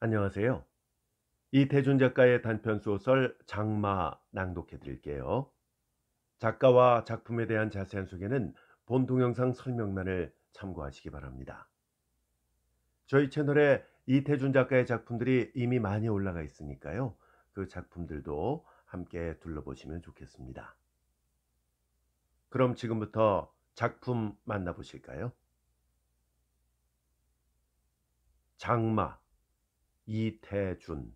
안녕하세요. 이태준 작가의 단편 소설 장마 낭독해 드릴게요. 작가와 작품에 대한 자세한 소개는 본 동영상 설명란을 참고하시기 바랍니다. 저희 채널에 이태준 작가의 작품들이 이미 많이 올라가 있으니까요. 그 작품들도 함께 둘러보시면 좋겠습니다. 그럼 지금부터 작품 만나보실까요? 장마, 이태준.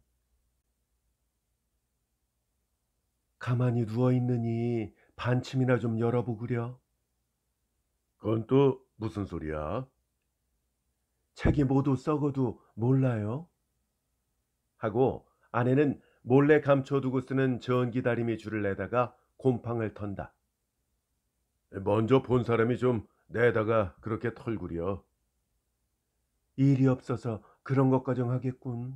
가만히 누워있느니 반쯤이나 좀 열어보구려. 그건 또 무슨 소리야? 책이 모두 썩어도 몰라요? 하고 아내는 몰래 감춰두고 쓰는 전기다리미 줄을 내다가 곰팡을 턴다. 먼저 본 사람이 좀 내다가 그렇게 털구려. 일이 없어서 그런 것 가정하겠군.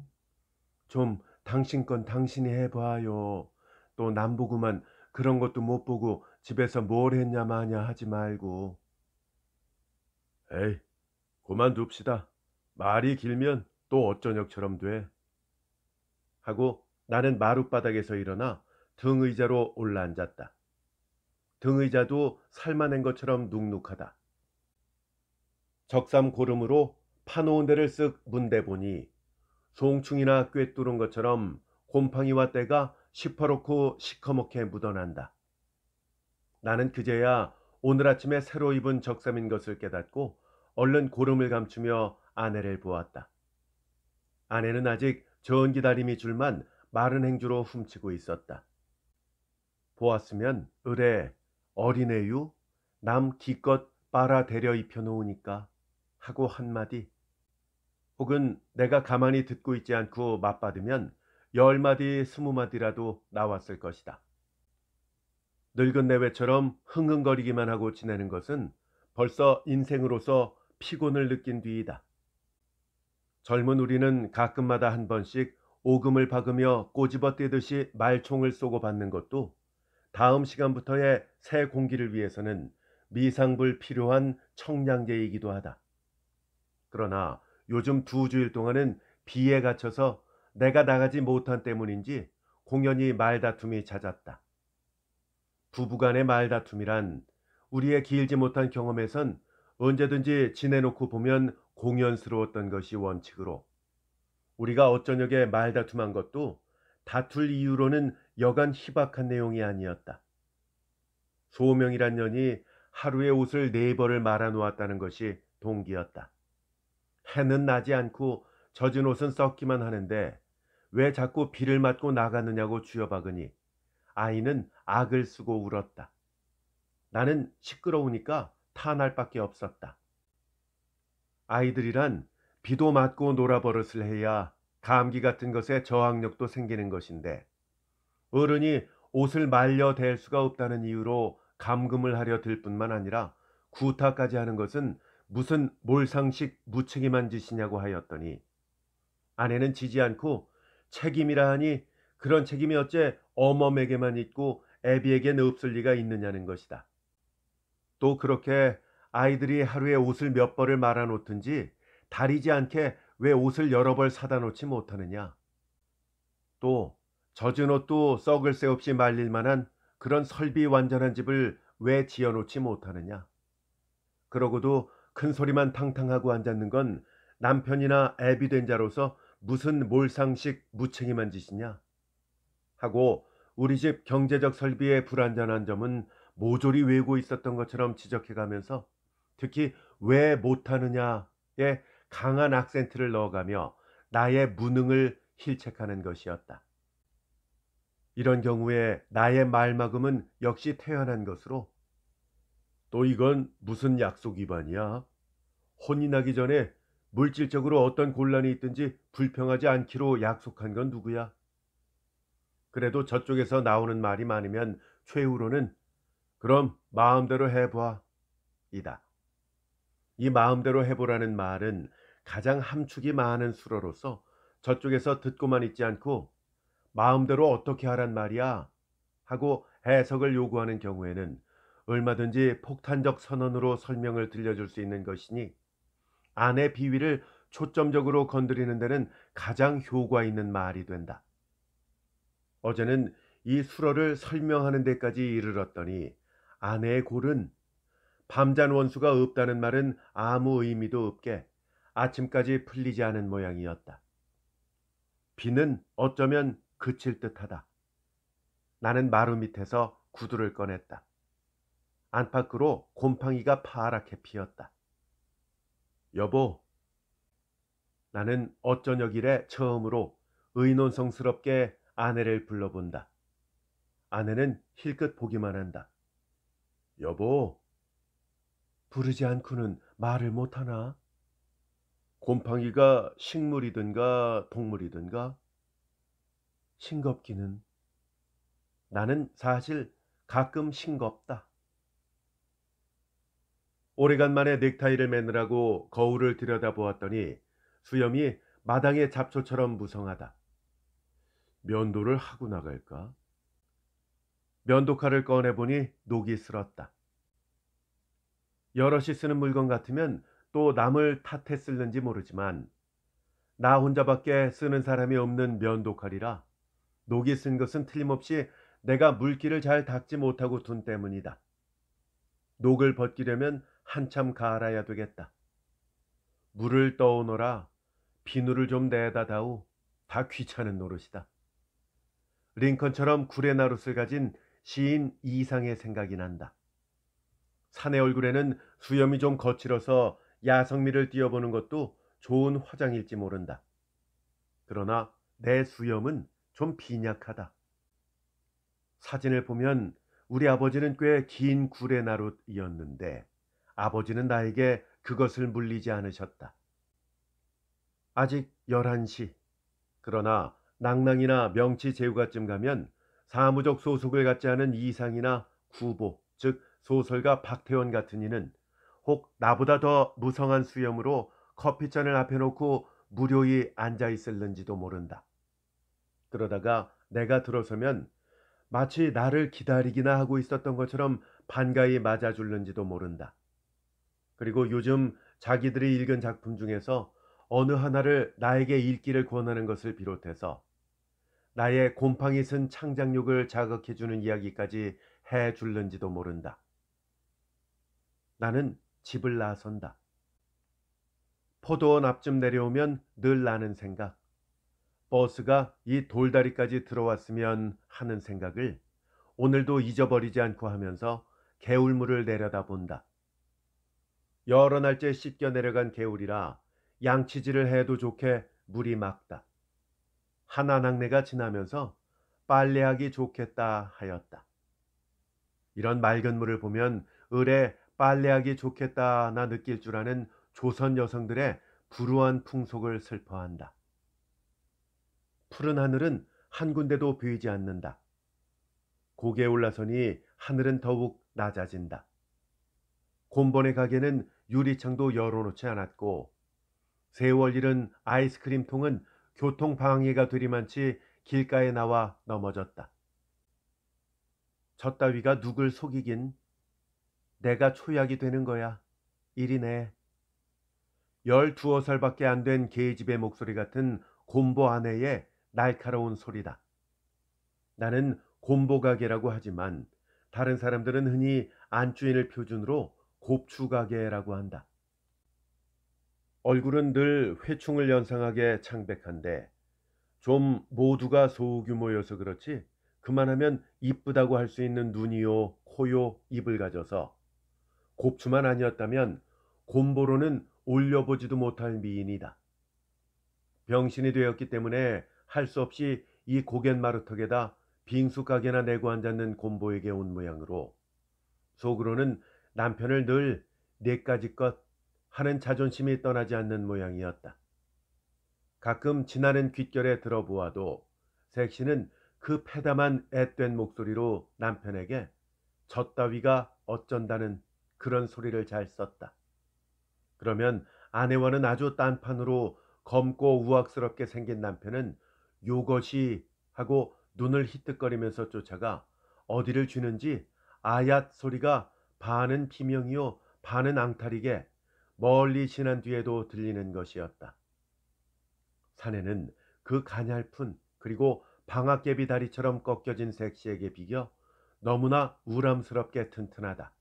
좀 당신 건 당신이 해봐요. 또 남 보고만 그런 것도 못 보고 집에서 뭘 했냐 마냐 하지 말고. 에이, 그만둡시다. 말이 길면 또 어쩌녁처럼 돼. 하고 나는 마룻바닥에서 일어나 등의자로 올라앉았다. 등의자도 삶아낸 것처럼 눅눅하다. 적삼 고름으로 파놓은 데를 쓱 문대 보니 송충이나 꿰뚫은 것처럼 곰팡이와 때가 시퍼렇고 시커멓게 묻어난다. 나는 그제야 오늘 아침에 새로 입은 적삼인 것을 깨닫고 얼른 고름을 감추며 아내를 보았다. 아내는 아직 전기다리미 줄만 마른 행주로 훔치고 있었다. 보았으면 으레 어리네유 남 기껏 빨아대려 입혀놓으니까 하고 한마디, 혹은 내가 가만히 듣고 있지 않고 맞받으면 10마디 20마디라도 나왔을 것이다. 늙은 내외처럼 흥흥거리기만 하고 지내는 것은 벌써 인생으로서 피곤을 느낀 뒤이다. 젊은 우리는 가끔마다 한 번씩 오금을 박으며 꼬집어 떼듯이 말총을 쏘고 받는 것도 다음 시간부터의 새 공기를 위해서는 미상불 필요한 청량제이기도 하다. 그러나 요즘 2주일 동안은 비에 갇혀서 내가 나가지 못한 때문인지 공연히 말다툼이 잦았다. 부부간의 말다툼이란 우리의 길지 못한 경험에선 언제든지 지내놓고 보면 공연스러웠던 것이 원칙으로, 우리가 어쩌녁에 말다툼한 것도 다툴 이유로는 여간 희박한 내용이 아니었다. 소명이란 년이 하루에 옷을 4벌을 말아 놓았다는 것이 동기였다. 해는 나지 않고 젖은 옷은 썩기만 하는데 왜 자꾸 비를 맞고 나가느냐고 쥐어박으니 아이는 악을 쓰고 울었다. 나는 시끄러우니까 탄할 밖에 없었다. 아이들이란 비도 맞고 놀아버릇을 해야 감기 같은 것에 저항력도 생기는 것인데, 어른이 옷을 말려 댈 수가 없다는 이유로 감금을 하려 들 뿐만 아니라 구타까지 하는 것은 무슨 몰상식 무책임한 짓이냐고 하였더니 아내는 지지 않고 책임이라 하니 그런 책임이 어째 어멈에게만 있고 애비에겐 없을 리가 있느냐는 것이다. 또 그렇게 아이들이 하루에 옷을 몇 벌을 말아 놓든지 다리지 않게 왜 옷을 여러 벌 사다 놓지 못하느냐. 또 젖은 옷도 썩을 새 없이 말릴 만한 그런 설비 완전한 집을 왜 지어 놓지 못하느냐. 그러고도 큰 소리만 탕탕하고 앉았는 건 남편이나 애비 된 자로서 무슨 몰상식 무책임한 짓이냐 하고 우리 집 경제적 설비의 불완전한 점은 모조리 외고 있었던 것처럼 지적해가면서 특히 왜 못하느냐에 강한 악센트를 넣어가며 나의 무능을 힐책하는 것이었다. 이런 경우에 나의 말막음은 역시 태연한 것으로, 또 이건 무슨 약속 위반이야? 혼이 나기 전에 물질적으로 어떤 곤란이 있든지 불평하지 않기로 약속한 건 누구야? 그래도 저쪽에서 나오는 말이 많으면 최후로는 그럼 마음대로 해봐 이다. 이 마음대로 해보라는 말은 가장 함축이 많은 수로로서 저쪽에서 듣고만 있지 않고 마음대로 어떻게 하란 말이야 하고 해석을 요구하는 경우에는 얼마든지 폭탄적 선언으로 설명을 들려줄 수 있는 것이니 아내 비위를 초점적으로 건드리는 데는 가장 효과 있는 말이 된다. 어제는 이 수러를 설명하는 데까지 이르렀더니 아내의 골은 밤잔 원수가 없다는 말은 아무 의미도 없게 아침까지 풀리지 않은 모양이었다. 비는 어쩌면 그칠 듯하다. 나는 마루 밑에서 구두를 꺼냈다. 안팎으로 곰팡이가 파랗게 피었다. 여보, 나는 어쩌녁이래 처음으로 의논성스럽게 아내를 불러본다. 아내는 힐끗 보기만 한다. 여보, 부르지 않고는 말을 못하나? 곰팡이가 식물이든가 동물이든가? 싱겁기는. 나는 사실 가끔 싱겁다. 오래간만에 넥타이를 매느라고 거울을 들여다보았더니 수염이 마당의 잡초처럼 무성하다. 면도를 하고 나갈까? 면도칼을 꺼내보니 녹이 슬었다. 여럿이 쓰는 물건 같으면 또 남을 탓해 쓸는지 모르지만 나 혼자밖에 쓰는 사람이 없는 면도칼이라 녹이 쓴 것은 틀림없이 내가 물기를 잘 닦지 못하고 둔 때문이다. 녹을 벗기려면 한참 갈아야 되겠다. 물을 떠오너라 비누를 좀 내다 다오. 다 귀찮은 노릇이다. 링컨처럼 구레 나룻을 가진 시인 이상의 생각이 난다. 사내 얼굴에는 수염이 좀 거칠어서 야성미를 띄어보는 것도 좋은 화장일지 모른다. 그러나 내 수염은 좀 빈약하다. 사진을 보면 우리 아버지는 꽤 긴 구레 나룻이었는데 아버지는 나에게 그것을 물리지 않으셨다. 아직 11시. 그러나 낭낭이나 명치 제후가쯤 가면 사무적 소속을 갖지 않은 이상이나 구보, 즉 소설가 박태원 같은 이는 혹 나보다 더 무성한 수염으로 커피잔을 앞에 놓고 무료히 앉아 있을는지도 모른다. 그러다가 내가 들어서면 마치 나를 기다리기나 하고 있었던 것처럼 반가이 맞아줄는지도 모른다. 그리고 요즘 자기들이 읽은 작품 중에서 어느 하나를 나에게 읽기를 권하는 것을 비롯해서 나의 곰팡이 쓴 창작욕을 자극해주는 이야기까지 해줄는지도 모른다. 나는 집을 나선다. 포도원 앞쯤 내려오면 늘 나는 생각. 버스가 이 돌다리까지 들어왔으면 하는 생각을 오늘도 잊어버리지 않고 하면서 개울물을 내려다본다. 여러 날째 씻겨 내려간 개울이라 양치질을 해도 좋게 물이 맑다. 하나 낙내가 지나면서 빨래하기 좋겠다 하였다. 이런 맑은 물을 보면 을에 빨래하기 좋겠다나 느낄 줄 아는 조선 여성들의 불우한 풍속을 슬퍼한다. 푸른 하늘은 한 군데도 보이지 않는다. 고개 올라서니 하늘은 더욱 낮아진다. 곰본의 가게는 유리창도 열어놓지 않았고 세월 잃은 아이스크림 통은 교통 방해가 되리만치 길가에 나와 넘어졌다. 저 따위가 누굴 속이긴. 내가 초약이 되는 거야. 이리네. 12살밖에 안 된 계집의 목소리 같은 곰보 아내의 날카로운 소리다. 나는 곰보 가게라고 하지만 다른 사람들은 흔히 안주인을 표준으로 곱추 가게라고 한다. 얼굴은 늘 회충을 연상하게 창백한데 좀 모두가 소규모여서 그렇지 그만하면 이쁘다고 할 수 있는 눈이요, 코요, 입을 가져서 곱추만 아니었다면 곰보로는 올려보지도 못할 미인이다. 병신이 되었기 때문에 할 수 없이 이 고갯마루턱에다 빙수 가게나 내고 앉았는 곰보에게 온 모양으로 속으로는 남편을 늘 네 가지 것 하는 자존심이 떠나지 않는 모양이었다. 가끔 지나는 귓결에 들어보아도 색시는 그 패담한 앳된 목소리로 남편에게 저 따위가 어쩐다는 그런 소리를 잘 썼다. 그러면 아내와는 아주 딴판으로 검고 우악스럽게 생긴 남편은 요것이 하고 눈을 히뜩거리면서 쫓아가 어디를 쥐는지 아얏 소리가 반은 비명이요 반은 앙탈이게 멀리 지난 뒤에도 들리는 것이었다. 사내는 그 가냘픈 그리고 방아깨비 다리처럼 꺾여진 색시에게 비겨 너무나 우람스럽게 튼튼하다.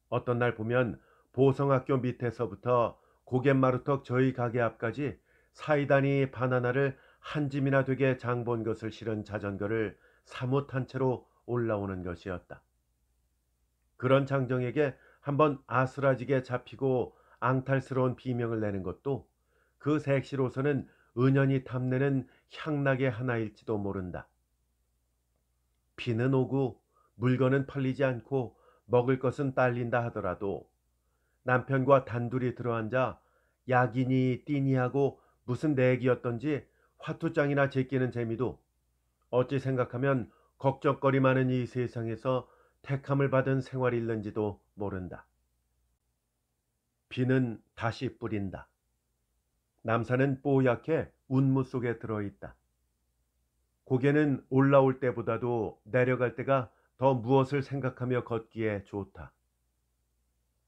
어떤 날 보면 보성학교 밑에서부터 고갯마루턱 저희 가게 앞까지 사이다니 바나나를 한 짐이나 되게 장본 것을 실은 자전거를 사뭇 한 채로 올라오는 것이었다. 그런 장정에게 한번 아수라지게 잡히고 앙탈스러운 비명을 내는 것도 그 색시로서는 은연히 탐내는 향락의 하나일지도 모른다. 비는 오고 물건은 팔리지 않고 먹을 것은 딸린다 하더라도 남편과 단둘이 들어앉아 약이니 띠니 하고 무슨 내기였던지 화투장이나 제끼는 재미도 어찌 생각하면 걱정거리 많은 이 세상에서 택함을 받은 생활일는지도 모른다. 비는 다시 뿌린다. 남산은 뽀얗게 운무 속에 들어있다. 고개는 올라올 때보다도 내려갈 때가 더 무엇을 생각하며 걷기에 좋다.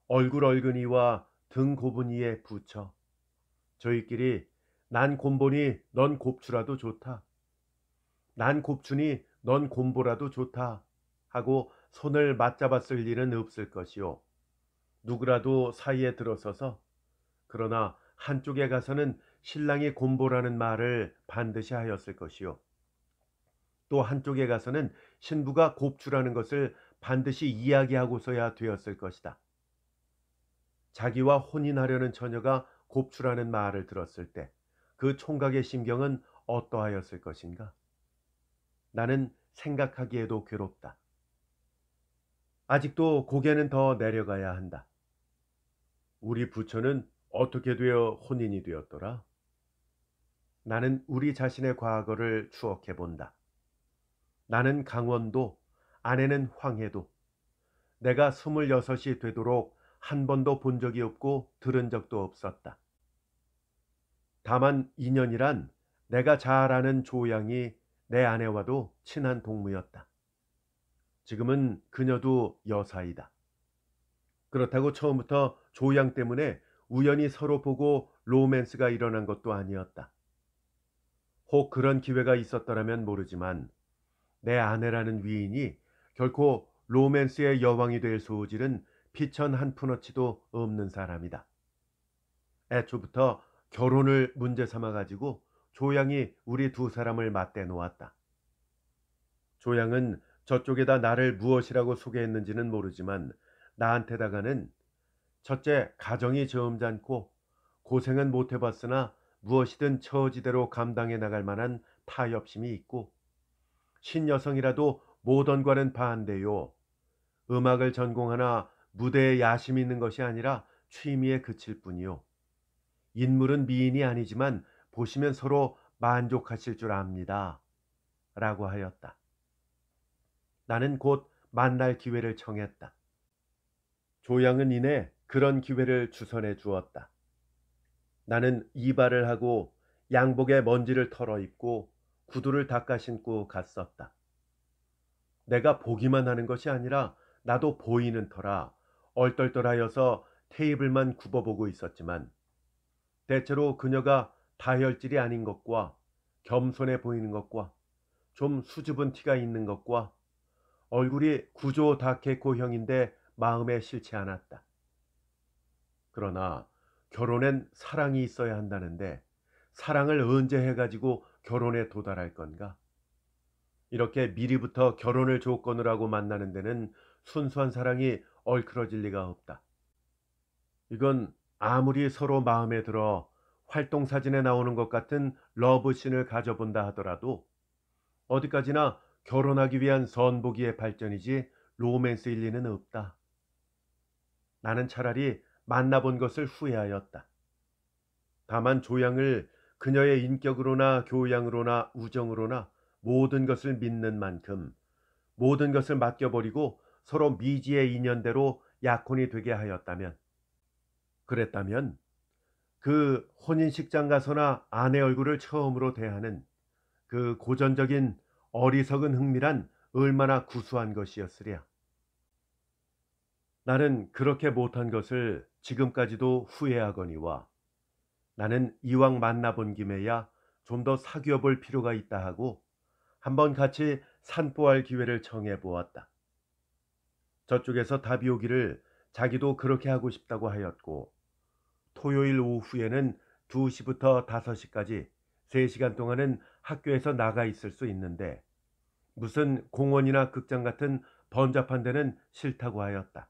얼굴 얼근이와 등 고분이에 붙여 저희끼리 난 곰보니 넌 곱추라도 좋다. 난 곱추니 넌 곰보라도 좋다 하고 손을 맞잡았을 일은 없을 것이요. 누구라도 사이에 들어서서 그러나 한쪽에 가서는 신랑이 곰보라는 말을 반드시 하였을 것이요. 또 한쪽에 가서는 신부가 곱추라는 것을 반드시 이야기하고서야 되었을 것이다. 자기와 혼인하려는 처녀가 곱추라는 말을 들었을 때 그 총각의 심경은 어떠하였을 것인가? 나는 생각하기에도 괴롭다. 아직도 고개는 더 내려가야 한다. 우리 부처는 어떻게 되어 혼인이 되었더라? 나는 우리 자신의 과거를 추억해 본다. 나는 강원도, 아내는 황해도, 내가 26이 되도록 한 번도 본 적이 없고 들은 적도 없었다. 다만 인연이란 내가 잘 아는 조양이 내 아내와도 친한 동무였다. 지금은 그녀도 여사이다. 그렇다고 처음부터 조양 때문에 우연히 서로 보고 로맨스가 일어난 것도 아니었다. 혹 그런 기회가 있었더라면 모르지만 내 아내라는 위인이 결코 로맨스의 여왕이 될 소질은 피천 한 푼어치도 없는 사람이다. 애초부터 결혼을 문제 삼아 가지고 조양이 우리 두 사람을 맞대 놓았다. 조양은 저쪽에다 나를 무엇이라고 소개했는지는 모르지만 나한테다가는 첫째 가정이 저음잖고 고생은 못 해봤으나 무엇이든 처지대로 감당해 나갈 만한 타협심이 있고 신여성이라도 모던과는 반대요. 음악을 전공하나 무대에 야심이 있는 것이 아니라 취미에 그칠 뿐이요. 인물은 미인이 아니지만 보시면 서로 만족하실 줄 압니다. 라고 하였다. 나는 곧 만날 기회를 청했다. 조양은 이내 그런 기회를 주선해 주었다. 나는 이발을 하고 양복에 먼지를 털어 입고 구두를 닦아 신고 갔었다. 내가 보기만 하는 것이 아니라 나도 보이는 터라 얼떨떨하여서 테이블만 굽어보고 있었지만 대체로 그녀가 다혈질이 아닌 것과 겸손해 보이는 것과 좀 수줍은 티가 있는 것과 얼굴이 구조 다케코형인데 마음에 싫지 않았다. 그러나 결혼엔 사랑이 있어야 한다는데 사랑을 언제 해가지고 결혼에 도달할 건가? 이렇게 미리부터 결혼을 조건으로 하고 만나는 데는 순수한 사랑이 얼크러질 리가 없다. 이건 아무리 서로 마음에 들어 활동사진에 나오는 것 같은 러브씬을 가져본다 하더라도 어디까지나 결혼하기 위한 선보기의 발전이지 로맨스일 리는 없다. 나는 차라리 만나본 것을 후회하였다. 다만 조양을 그녀의 인격으로나 교양으로나 우정으로나 모든 것을 믿는 만큼 모든 것을 맡겨버리고 서로 미지의 인연대로 약혼이 되게 하였다면 그랬다면 그 혼인식장 가서나 아내 얼굴을 처음으로 대하는 그 고전적인 어리석은 흥미란 얼마나 구수한 것이었으랴. 나는 그렇게 못한 것을 지금까지도 후회하거니와 나는 이왕 만나본 김에야 좀 더 사귀어 볼 필요가 있다 하고 한번 같이 산보할 기회를 청해 보았다. 저쪽에서 답이 오기를 자기도 그렇게 하고 싶다고 하였고 토요일 오후에는 2시부터 5시까지 3시간 동안은 학교에서 나가 있을 수 있는데 무슨 공원이나 극장 같은 번잡한 데는 싫다고 하였다.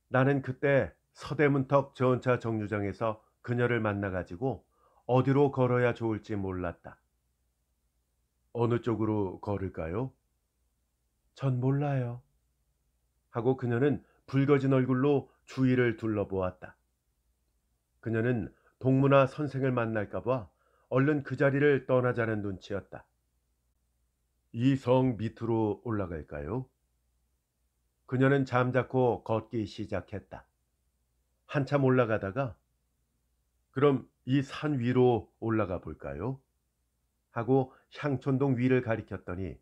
나는 그때 서대문턱 전차 정류장에서 그녀를 만나가지고 어디로 걸어야 좋을지 몰랐다. 어느 쪽으로 걸을까요? 전 몰라요. 하고 그녀는 붉어진 얼굴로 주위를 둘러보았다. 그녀는 동무나 선생을 만날까봐 얼른 그 자리를 떠나자는 눈치였다. 이 성 밑으로 올라갈까요? 그녀는 잠자코 걷기 시작했다. 한참 올라가다가 그럼 이 산 위로 올라가 볼까요? 하고 향촌동 위를 가리켰더니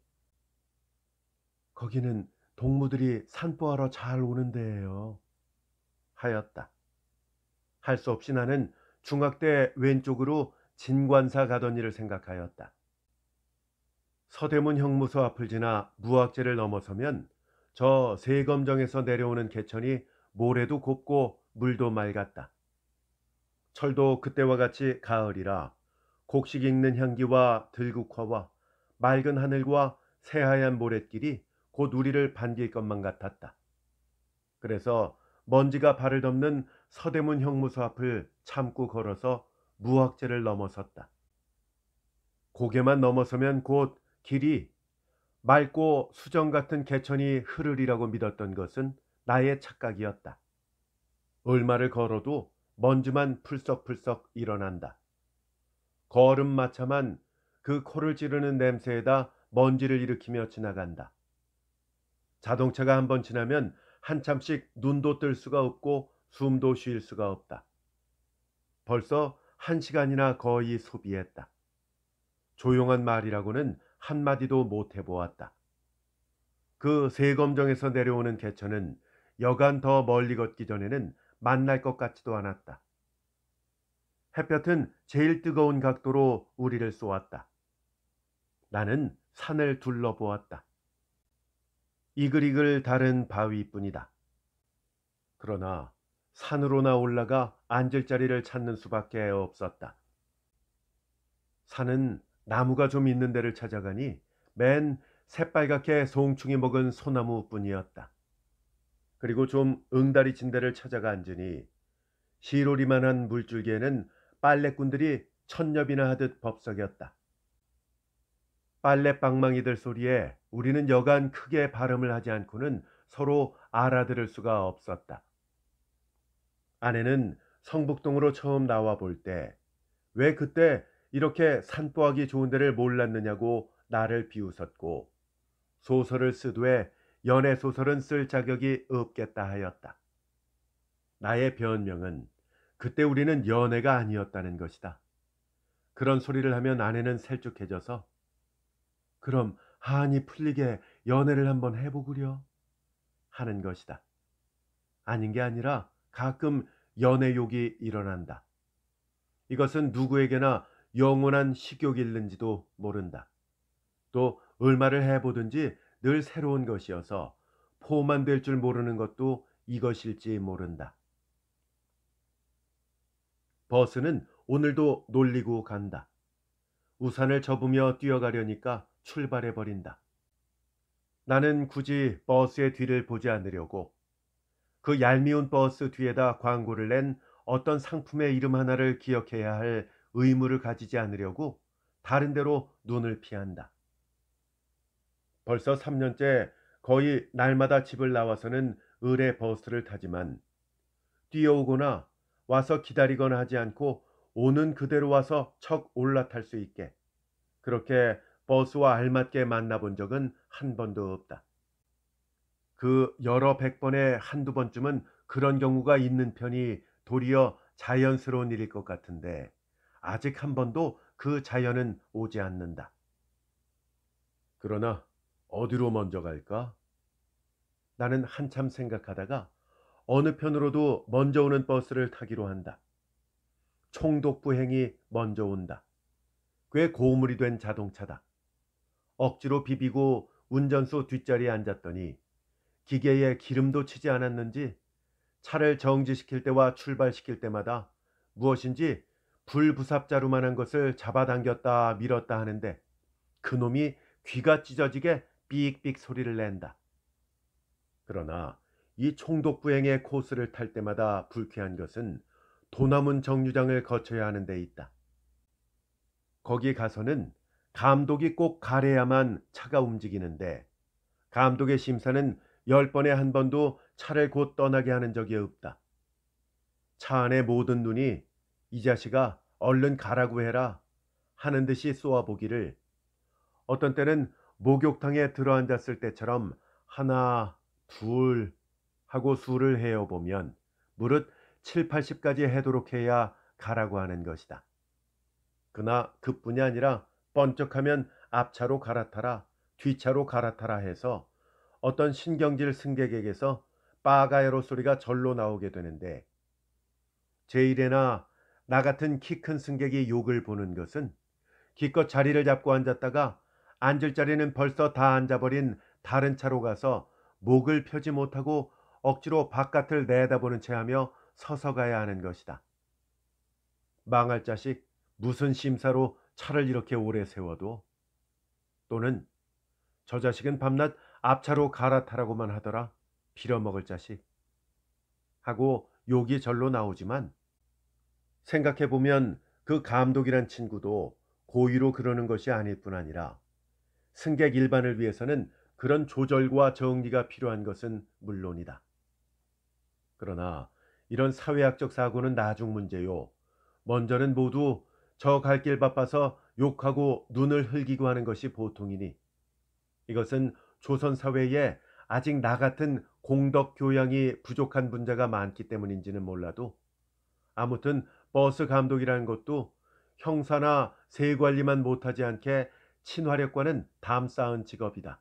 거기는 동무들이 산보하러 잘 오는 데예요. 하였다. 할 수 없이 나는 중학대 왼쪽으로 진관사 가던 일을 생각하였다. 서대문 형무소 앞을 지나 무학재를 넘어서면 저 세검정에서 내려오는 개천이 모래도 곱고 물도 맑았다. 철도 그때와 같이 가을이라 곡식 익는 향기와 들국화와 맑은 하늘과 새하얀 모랫길이 곧 우리를 반길 것만 같았다. 그래서 먼지가 발을 덮는 서대문 형무소 앞을 참고 걸어서 무학재를 넘어섰다. 고개만 넘어서면 곧 길이 맑고 수정 같은 개천이 흐르리라고 믿었던 것은 나의 착각이었다. 얼마를 걸어도 먼지만 풀썩풀썩 일어난다. 걸음마차만 그 코를 찌르는 냄새에다 먼지를 일으키며 지나간다. 자동차가 한번 지나면 한참씩 눈도 뜰 수가 없고 숨도 쉴 수가 없다. 벌써 1시간이나 거의 소비했다. 조용한 말이라고는 한마디도 못 해보았다. 그 세검정에서 내려오는 개천은 여간 더 멀리 걷기 전에는 만날 것 같지도 않았다. 햇볕은 제일 뜨거운 각도로 우리를 쏘았다. 나는 산을 둘러보았다. 이글이글 다른 바위뿐이다. 그러나 산으로나 올라가 앉을 자리를 찾는 수밖에 없었다. 산은 나무가 좀 있는 데를 찾아가니 맨 새빨갛게 송충이 먹은 소나무뿐이었다. 그리고 좀 응다리 친 데를 찾아가 앉으니 시로리만한 물줄기에는 빨래꾼들이 천엽이나 하듯 법석였다. 빨래방망이들 소리에 우리는 여간 크게 발음을 하지 않고는 서로 알아들을 수가 없었다. 아내는 성북동으로 처음 나와 볼 때 왜 그때 이렇게 산보하기 좋은 데를 몰랐느냐고 나를 비웃었고 소설을 쓰되 연애 소설은 쓸 자격이 없겠다 하였다. 나의 변명은 그때 우리는 연애가 아니었다는 것이다. 그런 소리를 하면 아내는 셀쭉해져서 그럼 한이 풀리게 연애를 한번 해보구려 하는 것이다. 아닌 게 아니라 가끔 연애욕이 일어난다. 이것은 누구에게나 영원한 식욕일는지도 모른다. 또 얼마를 해보든지 늘 새로운 것이어서 포만 될 줄 모르는 것도 이것일지 모른다. 버스는 오늘도 놀리고 간다. 우산을 접으며 뛰어가려니까 출발해버린다. 나는 굳이 버스의 뒤를 보지 않으려고 그 얄미운 버스 뒤에다 광고를 낸 어떤 상품의 이름 하나를 기억해야 할 의무를 가지지 않으려고 다른 데로 눈을 피한다. 벌써 3년째 거의 날마다 집을 나와서는 을의 버스를 타지만 뛰어오거나 와서 기다리거나 하지 않고 오는 그대로 와서 척 올라탈 수 있게 그렇게 버스와 알맞게 만나본 적은 한 번도 없다. 그 여러 100번에 한두 번쯤은 그런 경우가 있는 편이 도리어 자연스러운 일일 것 같은데 아직 한 번도 그 자연은 오지 않는다. 그러나 어디로 먼저 갈까? 나는 한참 생각하다가 어느 편으로도 먼저 오는 버스를 타기로 한다. 총독부행이 먼저 온다. 꽤 고물이 된 자동차다. 억지로 비비고 운전수 뒷자리에 앉았더니 기계에 기름도 치지 않았는지 차를 정지시킬 때와 출발시킬 때마다 무엇인지 불부삽자루만한 것을 잡아당겼다 밀었다 하는데 그놈이 귀가 찢어지게 삑삑 소리를 낸다. 그러나 이 총독부행의 코스를 탈 때마다 불쾌한 것은 도남은 정류장을 거쳐야 하는 데 있다. 거기 가서는 감독이 꼭 가래야만 차가 움직이는데 감독의 심사는 10번에 한 번도 차를 곧 떠나게 하는 적이 없다. 차 안의 모든 눈이 이 자식아 얼른 가라고 해라 하는 듯이 쏘아보기를 어떤 때는 목욕탕에 들어앉았을 때처럼 하나, 둘 하고 수를 헤어보면 무릇 7, 80까지 해도록 해야 가라고 하는 것이다. 그나 그뿐이 아니라 번쩍하면 앞차로 갈아타라, 뒤차로 갈아타라 해서 어떤 신경질 승객에게서 빠가야로 소리가 절로 나오게 되는데 제1에나 나 같은 키 큰 승객이 욕을 보는 것은 기껏 자리를 잡고 앉았다가 앉을 자리는 벌써 다 앉아버린 다른 차로 가서 목을 펴지 못하고 억지로 바깥을 내다보는 채 하며 서서 가야 하는 것이다. 망할 자식, 무슨 심사로 차를 이렇게 오래 세워도 또는 저 자식은 밤낮 앞차로 갈아타라고만 하더라. 빌어먹을 자식 하고 욕이 절로 나오지만 생각해보면 그 감독이란 친구도 고의로 그러는 것이 아닐 뿐 아니라 승객 일반을 위해서는 그런 조절과 정리가 필요한 것은 물론이다. 그러나 이런 사회학적 사고는 나중 문제요. 먼저는 모두 저 갈 길 바빠서 욕하고 눈을 흘기고 하는 것이 보통이니 이것은 조선 사회에 아직 나 같은 공덕 교양이 부족한 분자가 많기 때문인지는 몰라도 아무튼 버스 감독이라는 것도 형사나 세 관리만 못하지 않게 친화력과는 담쌓은 직업이다.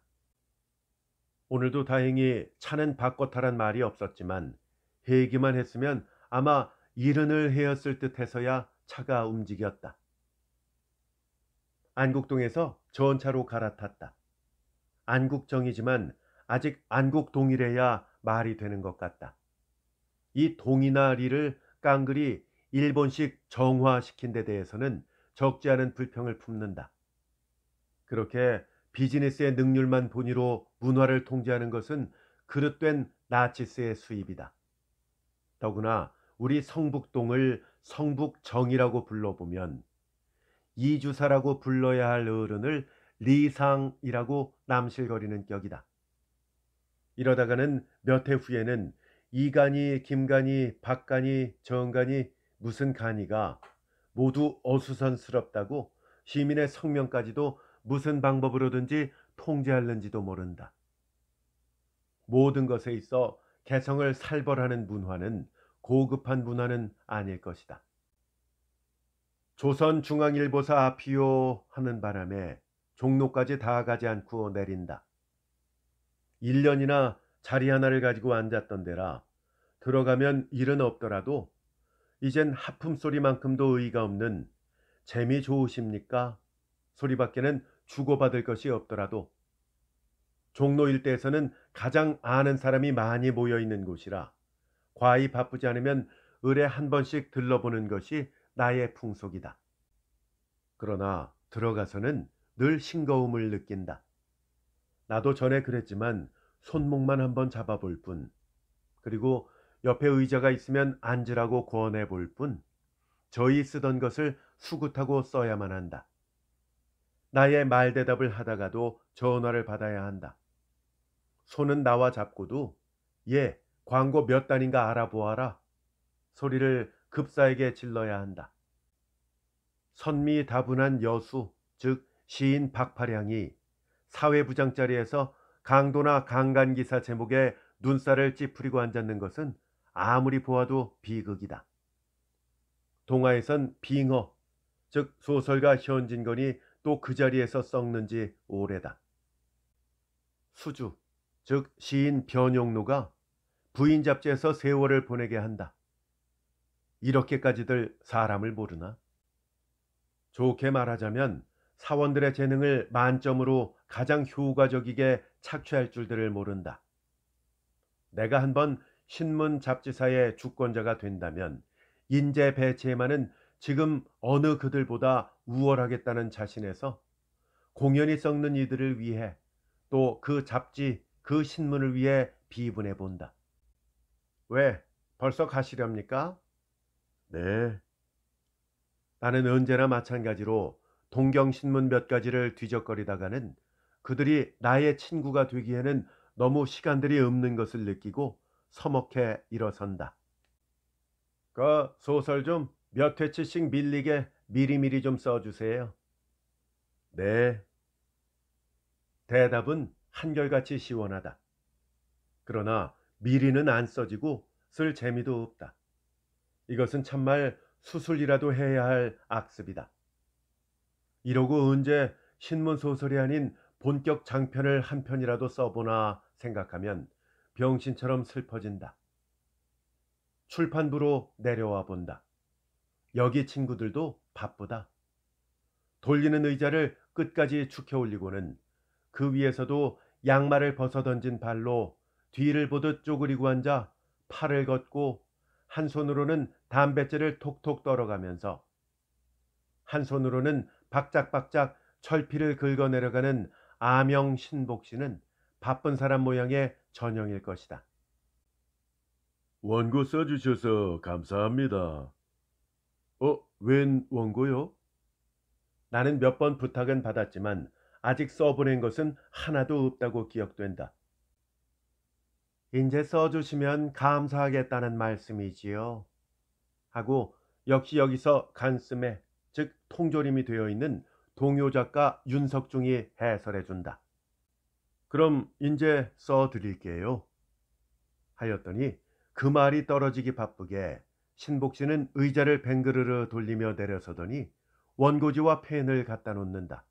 오늘도 다행히 차는 바꿔 타란 말이 없었지만 얘기만 했으면 아마 이른을 헤었을 듯해서야 차가 움직였다. 안국동에서 전차로 갈아탔다. 안국정이지만 아직 안국동이래야 말이 되는 것 같다. 이 동이나 리를 깡그리 일본식 정화시킨 데 대해서는 적지 않은 불평을 품는다. 그렇게 비즈니스의 능률만 본의로 문화를 통제하는 것은 그릇된 나치스의 수입이다. 더구나 우리 성북동을 성북정이라고 불러보면 이주사라고 불러야 할 어른을 리상이라고 남실거리는 격이다. 이러다가는 몇 해 후에는 이간이, 김간이, 박간이, 정간이 무슨 간이가 모두 어수선스럽다고 시민의 성명까지도 무슨 방법으로든지 통제하는지도 모른다. 모든 것에 있어 개성을 살벌하는 문화는 고급한 문화는 아닐 것이다. 조선중앙일보사 앞이요 하는 바람에 종로까지 다 가지 않고 내린다. 1년이나 자리 하나를 가지고 앉았던 데라 들어가면 일은 없더라도 이젠 하품 소리만큼도 의의가 없는 재미 좋으십니까? 소리밖에는 주고받을 것이 없더라도 종로 일대에서는 가장 아는 사람이 많이 모여 있는 곳이라 과히 바쁘지 않으면 을에 한 번씩 들러보는 것이 나의 풍속이다. 그러나 들어가서는 늘 싱거움을 느낀다. 나도 전에 그랬지만 손목만 한번 잡아볼 뿐, 그리고 옆에 의자가 있으면 앉으라고 권해볼 뿐, 저희 쓰던 것을 수굿하고 써야만 한다. 나의 말대답을 하다가도 전화를 받아야 한다. 손은 나와 잡고도 예, 광고 몇 단인가 알아보아라 소리를 급사에게 질러야 한다. 선미다분한 여수, 즉 시인 박파량이 사회부장자리에서 강도나 강간기사 제목에 눈살을 찌푸리고 앉았는 것은 아무리 보아도 비극이다. 동화에선 빙어, 즉 소설가 현진건이 또 그 자리에서 썩는 지 오래다. 수주, 즉 시인 변용로가 부인 잡지에서 세월을 보내게 한다. 이렇게까지들 사람을 모르나? 좋게 말하자면 사원들의 재능을 만점으로 가장 효과적이게 착취할 줄들을 모른다. 내가 한번 신문 잡지사의 주권자가 된다면 인재 배치에만은 지금 어느 그들보다 우월하겠다는 자신에서 공연히 썩는 이들을 위해 또 그 잡지, 그 신문을 위해 비분해 본다. 왜? 벌써 가시렵니까? 네. 나는 언제나 마찬가지로 동경신문 몇 가지를 뒤적거리다가는 그들이 나의 친구가 되기에는 너무 시간들이 없는 것을 느끼고 서먹해 일어선다. 그 소설 좀 몇 회치씩 밀리게 미리미리 좀 써주세요. 네. 대답은 한결같이 시원하다. 그러나 미리는 안 써지고 쓸 재미도 없다. 이것은 참말 수술이라도 해야 할 악습이다. 이러고 언제 신문 소설이 아닌 본격 장편을 한 편이라도 써보나 생각하면 병신처럼 슬퍼진다. 출판부로 내려와 본다. 여기 친구들도 바쁘다. 돌리는 의자를 끝까지 축혀 올리고는 그 위에서도 양말을 벗어던진 발로 뒤를 보듯 쪼그리고 앉아 팔을 걷고 한 손으로는 담뱃재를 톡톡 떨어가면서 한 손으로는 박짝박짝 철피를 긁어내려가는 아명 신복 씨는 바쁜 사람 모양의 전형일 것이다. 원고 써주셔서 감사합니다. 웬 원고요? 나는 몇 번 부탁은 받았지만 아직 써보낸 것은 하나도 없다고 기억된다. 이제 써주시면 감사하겠다는 말씀이지요. 하고 역시 여기서 간씀에 즉 통조림이 되어 있는 동요 작가 윤석중이 해설해 준다. 그럼 이제 써드릴게요. 하였더니 그 말이 떨어지기 바쁘게 신복 씨는 의자를 뱅그르르 돌리며 내려서더니 원고지와 펜을 갖다 놓는다.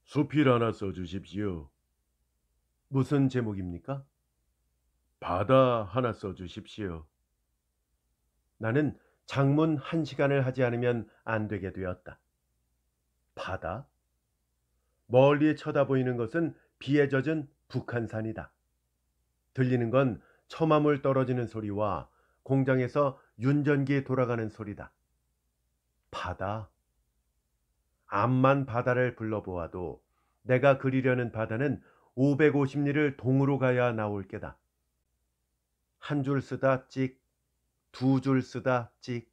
수필 하나 써주십시오. 무슨 제목입니까? 바다 하나 써주십시오. 나는 장문 1시간을 하지 않으면 안 되게 되었다. 바다? 멀리 쳐다보이는 것은 비에 젖은 북한산이다. 들리는 건 처마물 떨어지는 소리와 공장에서 윤전기 돌아가는 소리다. 바다? 암만 바다를 불러보아도 내가 그리려는 바다는 550리를 동으로 가야 나올 게다. 한 줄 쓰다 찍, 두 줄 쓰다 찍.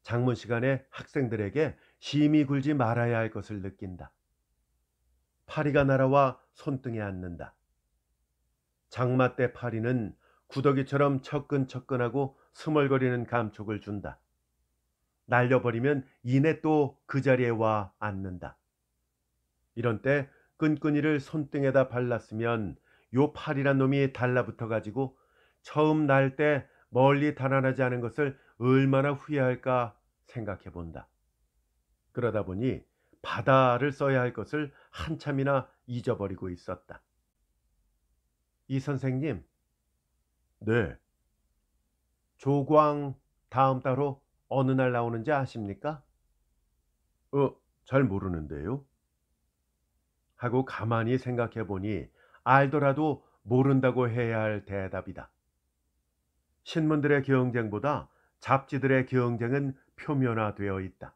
장문 시간에 학생들에게 심히 굴지 말아야 할 것을 느낀다. 파리가 날아와 손등에 앉는다. 장마 때 파리는 구더기처럼 척근척근하고 스멀거리는 감촉을 준다. 날려버리면 이내 또 그 자리에 와 앉는다. 이런 때 끈끈이를 손등에다 발랐으면 요 파리란 놈이 달라붙어 가지고 처음 날 때 멀리 달아나지 않은 것을 얼마나 후회할까 생각해 본다. 그러다 보니 바다를 써야 할 것을 한참이나 잊어버리고 있었다. 이 선생님, 네. 조광 다음 달호 어느 날 나오는지 아십니까? 잘 모르는데요. 하고 가만히 생각해 보니 알더라도 모른다고 해야 할 대답이다. 신문들의 경쟁보다 잡지들의 경쟁은 표면화되어 있다.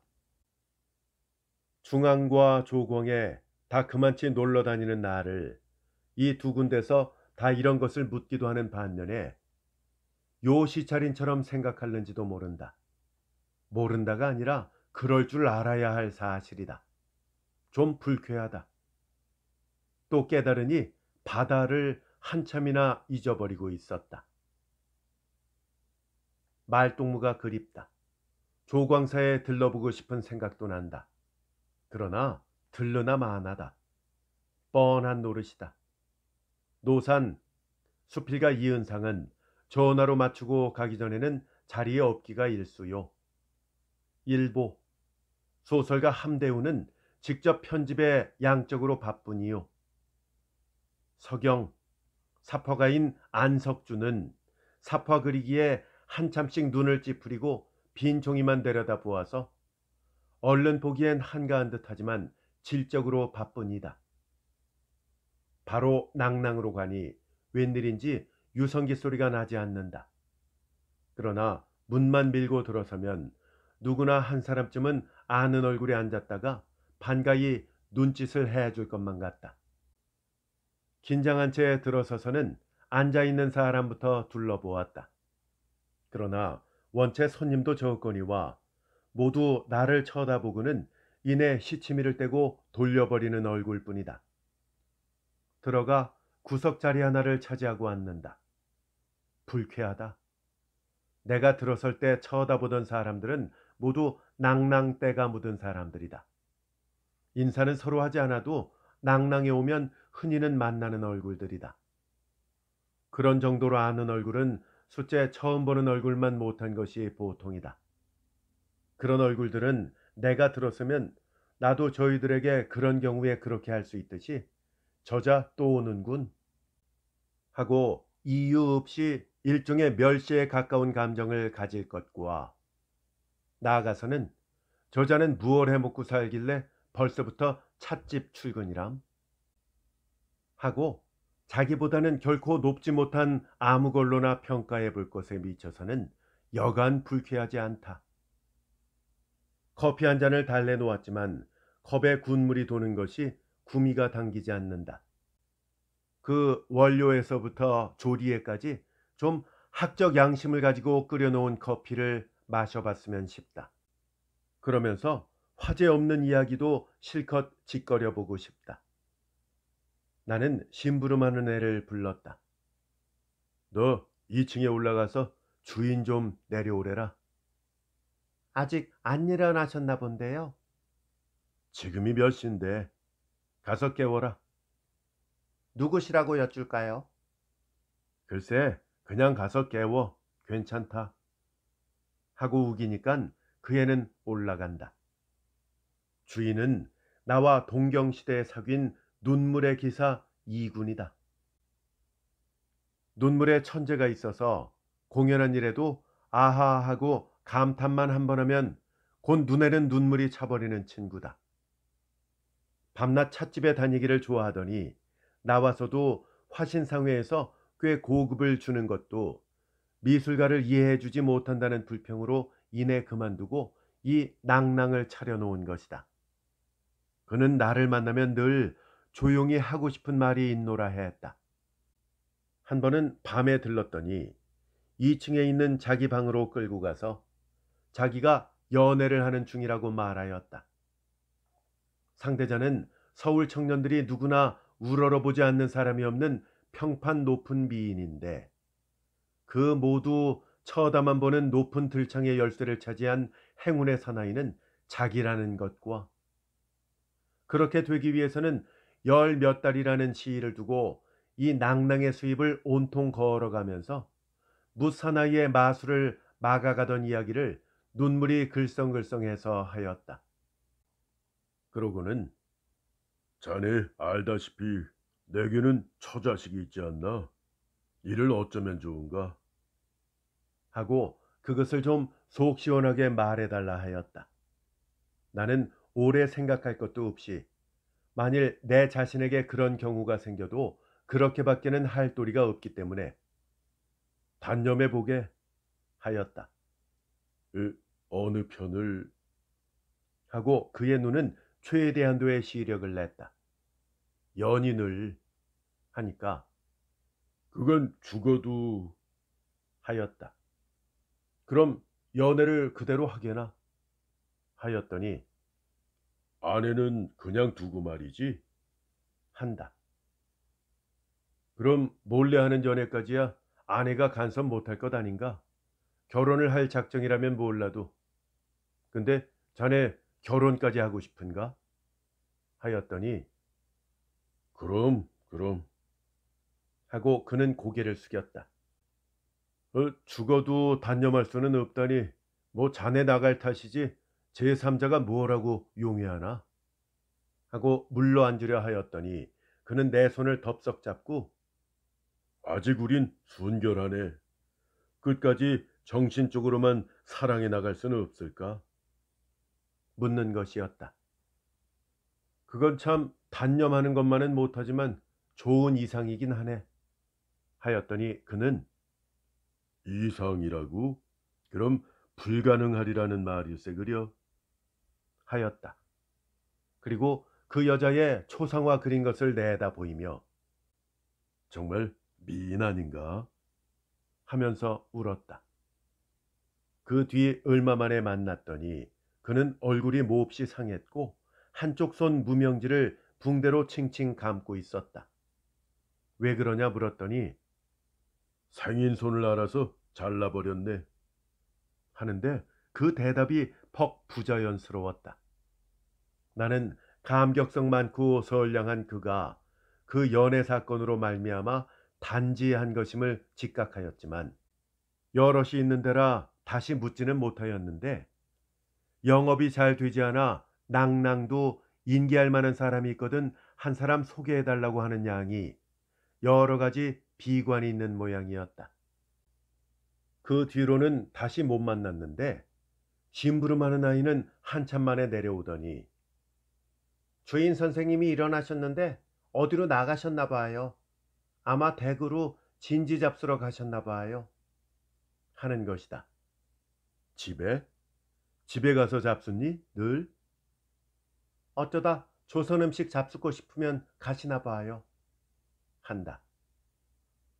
중앙과 조공에 다 그만치 놀러 다니는 나를 이 두 군데서 다 이런 것을 묻기도 하는 반면에 요 시차린처럼 생각할는지도 모른다. 모른다가 아니라 그럴 줄 알아야 할 사실이다. 좀 불쾌하다. 또 깨달으니 바다를 한참이나 잊어버리고 있었다. 말동무가 그립다. 조광사에 들러보고 싶은 생각도 난다. 그러나 들르나 마나다. 뻔한 노릇이다. 노산, 수필가 이은상은 전화로 맞추고 가기 전에는 자리에 없기가 일쑤요. 일보, 소설가 함대우는 직접 편집에 양적으로 바쁘니요. 서경, 사파가인 안석주는 사파 그리기에 한참씩 눈을 찌푸리고 빈 종이만 내려다 보아서 얼른 보기엔 한가한 듯하지만 질적으로 바쁘니다. 바로 낭낭으로 가니 웬일인지 유성기 소리가 나지 않는다. 그러나 문만 밀고 들어서면 누구나 한 사람쯤은 아는 얼굴에 앉았다가 반가이 눈짓을 해줄 것만 같다. 긴장한 채 들어서서는 앉아있는 사람부터 둘러보았다. 그러나 원체 손님도 적거니와 모두 나를 쳐다보고는 이내 시치미를 떼고 돌려버리는 얼굴뿐이다. 들어가 구석자리 하나를 차지하고 앉는다. 불쾌하다. 내가 들어설 때 쳐다보던 사람들은 모두 낭낭때가 묻은 사람들이다. 인사는 서로 하지 않아도 낭낭에 오면 흔히는 만나는 얼굴들이다. 그런 정도로 아는 얼굴은 숫째 처음 보는 얼굴만 못한 것이 보통이다. 그런 얼굴들은 내가 들었으면 나도 저희들에게 그런 경우에 그렇게 할 수 있듯이 저자 또 오는군 하고 이유 없이 일종의 멸시에 가까운 감정을 가질 것과 나아가서는 저자는 무얼 해먹고 살길래 벌써부터 찻집 출근이람 하고 자기보다는 결코 높지 못한 아무 걸로나 평가해 볼 것에 미쳐서는 여간 불쾌하지 않다. 커피 한 잔을 달래 놓았지만 컵에 군물이 도는 것이 구미가 당기지 않는다. 그 원료에서부터 조리에까지 좀 학적 양심을 가지고 끓여놓은 커피를 마셔봤으면 싶다. 그러면서 화제 없는 이야기도 실컷 짓거려 보고 싶다. 나는 심부름하는 애를 불렀다. 너 2층에 올라가서 주인 좀 내려오래라. 아직 안 일어나셨나 본데요. 지금이 몇 시인데 가서 깨워라. 누구시라고 여쭐까요? 글쎄 그냥 가서 깨워. 괜찮다. 하고 우기니깐 그 애는 올라간다. 주인은 나와 동경시대에 사귄 눈물의 기사 이군이다. 눈물에 천재가 있어서 공연한 일에도 아하 하고 감탄만 한 번 하면 곧 눈에는 눈물이 차버리는 친구다. 밤낮 찻집에 다니기를 좋아하더니 나와서도 화신상회에서 꽤 고급을 주는 것도 미술가를 이해해주지 못한다는 불평으로 이내 그만두고 이 낭낭을 차려놓은 것이다. 그는 나를 만나면 늘 조용히 하고 싶은 말이 있노라 했다. 한 번은 밤에 들렀더니 2층에 있는 자기 방으로 끌고 가서 자기가 연애를 하는 중이라고 말하였다. 상대자는 서울 청년들이 누구나 우러러보지 않는 사람이 없는 평판 높은 미인인데 그 모두 쳐다만 보는 높은 들창의 열쇠를 차지한 행운의 사나이는 자기라는 것과 그렇게 되기 위해서는 열 몇 달이라는 시일을 두고 이 낭낭의 수입을 온통 걸어가면서 무사나이의 마술을 막아가던 이야기를 눈물이 글썽글썽해서 하였다. 그러고는 자네 알다시피 내게는 처자식이 있지 않나? 이를 어쩌면 좋은가? 하고 그것을 좀 속 시원하게 말해달라 하였다. 나는 오래 생각할 것도 없이 만일 내 자신에게 그런 경우가 생겨도 그렇게밖에는 할 도리가 없기 때문에 단념해 보게 하였다. 어느 편을? 하고 그의 눈은 최대한도의 시력을 냈다. 연인을 하니까 그건 죽어도 하였다. 그럼 연애를 그대로 하게나 하였더니 아내는 그냥 두고 말이지 한다. 그럼 몰래 하는 연애까지야 아내가 간섭 못할 것 아닌가? 결혼을 할 작정이라면 몰라도. 근데 자네 결혼까지 하고 싶은가? 하였더니 그럼 하고 그는 고개를 숙였다. 죽어도 단념할 수는 없다니 뭐 자네 나갈 탓이지 제3자가 뭐라고 용해하나? 하고 물러앉으려 하였더니 그는 내 손을 덥석 잡고 아직 우린 순결하네. 끝까지 정신적으로만 사랑해 나갈 수는 없을까? 묻는 것이었다. 그건 참 단념하는 것만은 못하지만 좋은 이상이긴 하네. 하였더니 그는 이상이라고? 그럼 불가능하리라는 말일세 그려? 하였다. 그리고 그 여자의 초상화 그린 것을 내다 보이며 정말 미인 아닌가? 하면서 울었다. 그 뒤 얼마 만에 만났더니 그는 얼굴이 몹시 상했고 한쪽 손 무명지를 붕대로 칭칭 감고 있었다. 왜 그러냐 물었더니 상인 손을 알아서 잘라버렸네. 하는데 그 대답이 퍽 부자연스러웠다. 나는 감격성 많고 선량한 그가 그 연애 사건으로 말미암아 단지한 것임을 직각하였지만 여럿이 있는 데라 다시 묻지는 못하였는데 영업이 잘 되지 않아 낭낭도 인계할 만한 사람이 있거든 한 사람 소개해 달라고 하는 양이 여러 가지 비관이 있는 모양이었다. 그 뒤로는 다시 못 만났는데 심부름하는 아이는 한참 만에 내려오더니 주인 선생님이 일어나셨는데 어디로 나가셨나 봐요. 아마 댁으로 진지 잡수러 가셨나 봐요. 하는 것이다. 집에? 집에 가서 잡숫니? 늘? 어쩌다 조선 음식 잡수고 싶으면 가시나 봐요. 한다.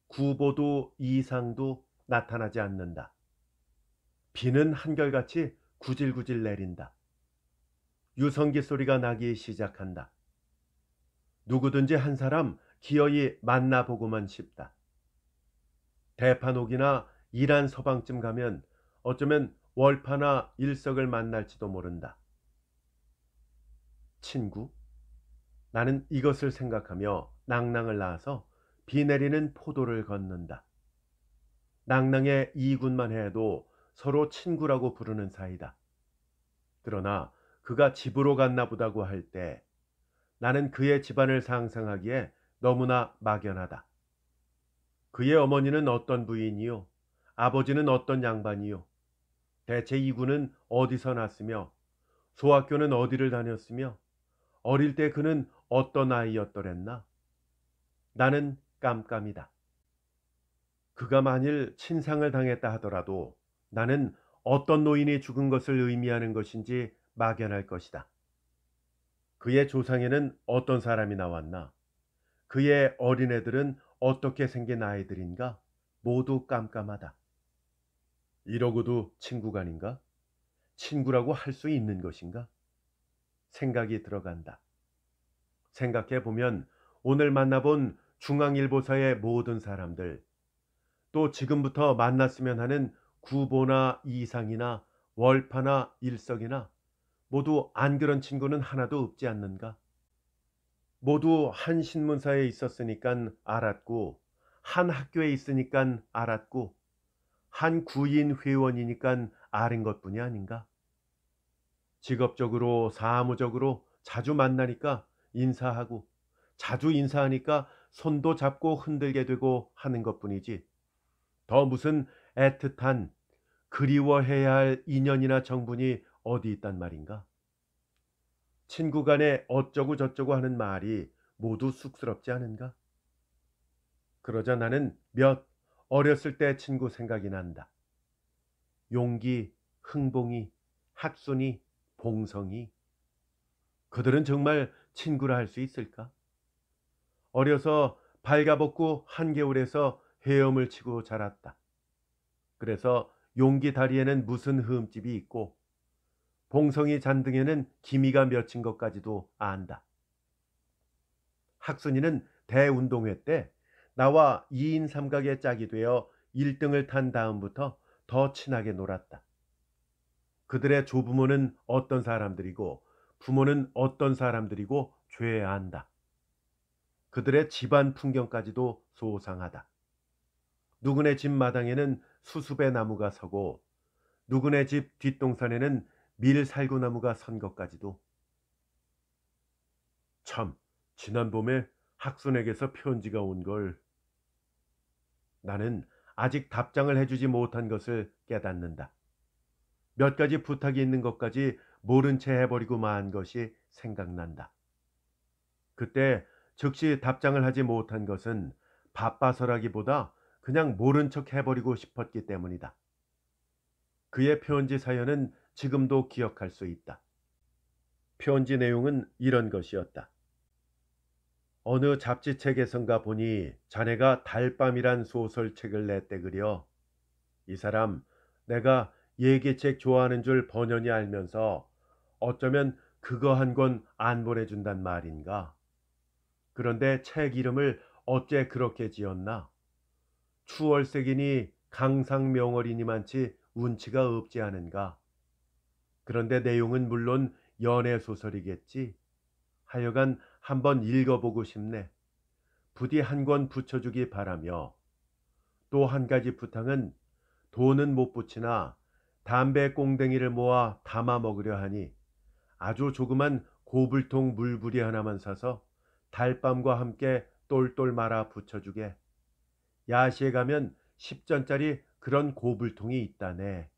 구보도 이상도 나타나지 않는다. 비는 한결같이 구질구질 내린다. 유성기 소리가 나기 시작한다. 누구든지 한 사람 기어이 만나보고만 싶다. 대판옥이나 이란 서방쯤 가면 어쩌면 월파나 일석을 만날지도 모른다. 친구? 나는 이것을 생각하며 낭낭을 낳아서 비 내리는 포도를 걷는다. 낭낭의 이군만 해도 서로 친구라고 부르는 사이다. 그러나 그가 집으로 갔나 보다고 할 때 나는 그의 집안을 상상하기에 너무나 막연하다. 그의 어머니는 어떤 부인이요? 아버지는 어떤 양반이요? 대체 이군은 어디서 났으며 소학교는 어디를 다녔으며 어릴 때 그는 어떤 아이였더랬나? 나는 깜깜이다. 그가 만일 친상을 당했다 하더라도 나는 어떤 노인이 죽은 것을 의미하는 것인지 막연할 것이다. 그의 조상에는 어떤 사람이 나왔나? 그의 어린애들은 어떻게 생긴 아이들인가? 모두 깜깜하다. 이러고도 친구가 아닌가? 친구라고 할 수 있는 것인가? 생각이 들어간다. 생각해 보면 오늘 만나본 중앙일보사의 모든 사람들, 또 지금부터 만났으면 하는 구보나 이상이나 월파나 일석이나 모두 안 그런 친구는 하나도 없지 않는가? 모두 한 신문사에 있었으니깐 알았고, 한 학교에 있으니깐 알았고, 한 구인 회원이니깐 아는 것뿐이 아닌가? 직업적으로 사무적으로 자주 만나니까 인사하고 자주 인사하니까 손도 잡고 흔들게 되고 하는 것뿐이지 더 무슨 애틋한 그리워해야 할 인연이나 정분이 어디 있단 말인가? 친구 간에 어쩌고 저쩌고 하는 말이 모두 쑥스럽지 않은가? 그러자 나는 몇 어렸을 때 친구 생각이 난다. 용기, 흥봉이, 학순이, 봉성이 그들은 정말 친구라 할 수 있을까? 어려서 발가벗고 한겨울에서 헤엄을 치고 자랐다. 그래서 용기 다리에는 무슨 흠집이 있고 봉성이 잔등에는 기미가 맺힌 것까지도 안다. 학순이는 대운동회 때 나와 2인 삼각의 짝이 되어 1등을 탄 다음부터 더 친하게 놀았다. 그들의 조부모는 어떤 사람들이고 부모는 어떤 사람들이고 죄야 한다. 그들의 집안 풍경까지도 소상하다. 누구네 집 마당에는 수수배 나무가 서고 누구네 집 뒷동산에는 밀살구나무가 선 것까지도. 참, 지난 봄에 학순에게서 편지가 온 걸. 나는 아직 답장을 해주지 못한 것을 깨닫는다. 몇 가지 부탁이 있는 것까지 모른 채 해버리고 만 것이 생각난다. 그때 즉시 답장을 하지 못한 것은 바빠서라기보다 그냥 모른 척 해버리고 싶었기 때문이다. 그의 편지 사연은 지금도 기억할 수 있다. 편지 내용은 이런 것이었다. 어느 잡지책에선가 보니 자네가 달밤이란 소설책을 냈대 그려. 이 사람 내가 얘기책 좋아하는 줄 번연히 알면서 어쩌면 그거 한 권 안 보내준단 말인가. 그런데 책 이름을 어째 그렇게 지었나. 추월색이니 강상명월이니만치 운치가 없지 않은가. 그런데 내용은 물론 연애소설이겠지. 하여간 한번 읽어보고 싶네. 부디 한 권 붙여주기 바라며 또 한 가지 부탁은 돈은 못 붙이나 담배 꽁댕이를 모아 담아 먹으려 하니 아주 조그만 고불통 물부리 하나만 사서 달밤과 함께 똘똘 말아 붙여주게. 야시에 가면 10전짜리 그런 고불통이 있다네.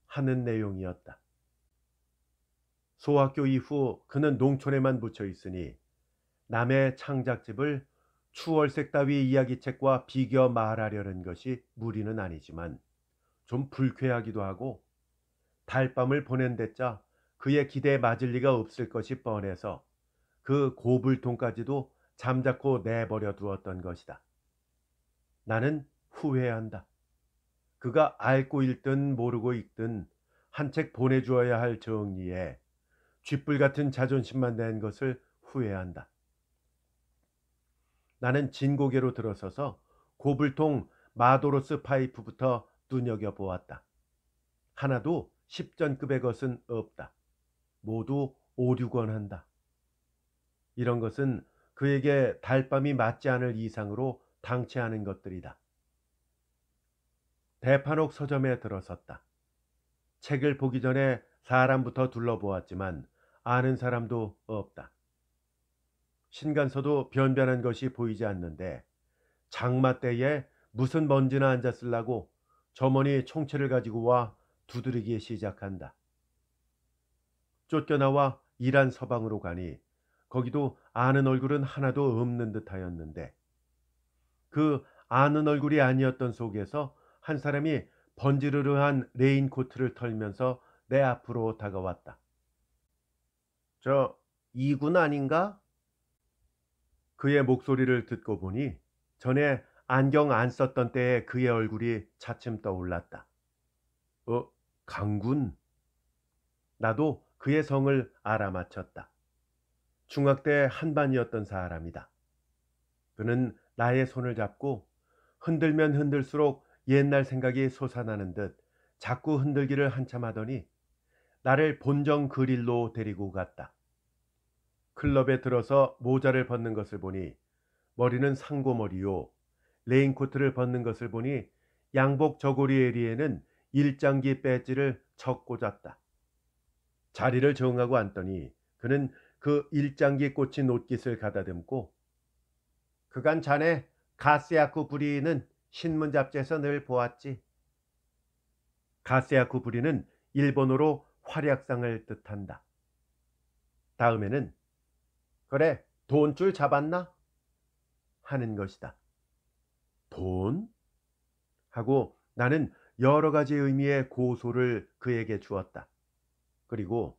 하는 내용이었다. 소학교 이후 그는 농촌에만 묻혀 있으니 남의 창작집을 추월색 따위 이야기책과 비교 말하려는 것이 무리는 아니지만 좀 불쾌하기도 하고 달밤을 보낸 데짜 그의 기대에 맞을 리가 없을 것이 뻔해서 그 고불통까지도 잠자코 내버려 두었던 것이다. 나는 후회한다. 그가 앓고 읽든 모르고 읽든 한 책 보내주어야 할 정리에 쥐뿔 같은 자존심만 낸 것을 후회한다. 나는 진고개로 들어서서 고불통 마도로스 파이프부터 눈여겨보았다. 하나도 10전급의 것은 없다. 모두 5, 6원 한다. 이런 것은 그에게 달밤이 맞지 않을 이상으로 당치 않은 것들이다. 대판옥 서점에 들어섰다. 책을 보기 전에 사람부터 둘러보았지만 아는 사람도 없다. 신간서도 변변한 것이 보이지 않는데 장마 때에 무슨 먼지나 앉았을라고 점원이 총채를 가지고 와 두드리기 시작한다. 쫓겨나와 일한 서방으로 가니 거기도 아는 얼굴은 하나도 없는 듯하였는데 그 아는 얼굴이 아니었던 속에서 한 사람이 번지르르한 레인코트를 털면서 내 앞으로 다가왔다. 저 이군 아닌가? 그의 목소리를 듣고 보니 전에 안경 안 썼던 때의 그의 얼굴이 차츰 떠올랐다. 강군. 나도 그의 성을 알아맞혔다. 중학때 한반이었던 사람이다. 그는 나의 손을 잡고 흔들면 흔들수록 옛날 생각이 솟아나는 듯 자꾸 흔들기를 한참 하더니 나를 본정 그릴로 데리고 갔다. 클럽에 들어서 모자를 벗는 것을 보니 머리는 상고머리요. 레인코트를 벗는 것을 보니 양복 저고리 에리에는 일장기 배지를 척 꽂았다. 자리를 정하고 앉더니 그는 그 일장기 꽂힌 옷깃을 가다듬고 그간 자네 가스야쿠 부리는 신문 잡지에서 늘 보았지. 가스야쿠 부리는 일본어로 활약상을 뜻한다. 다음에는 그래 돈줄 잡았나? 하는 것이다. 돈? 하고 나는 여러 가지 의미의 고소를 그에게 주었다. 그리고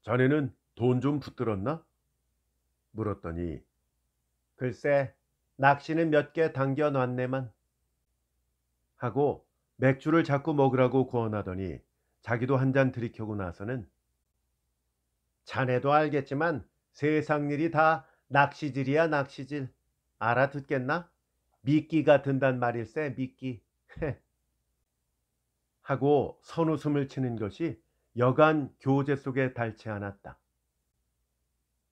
자네는 돈 좀 붙들었나? 물었더니 글쎄 낚시는 몇 개 당겨놨네만 하고 맥주를 자꾸 먹으라고 권하더니 자기도 한 잔 들이켜고 나서는 자네도 알겠지만 세상 일이 다 낚시질이야 낚시질. 알아듣겠나? 미끼가 든단 말일세 미끼. 하고 선웃음을 치는 것이 여간 교재 속에 닳지 않았다.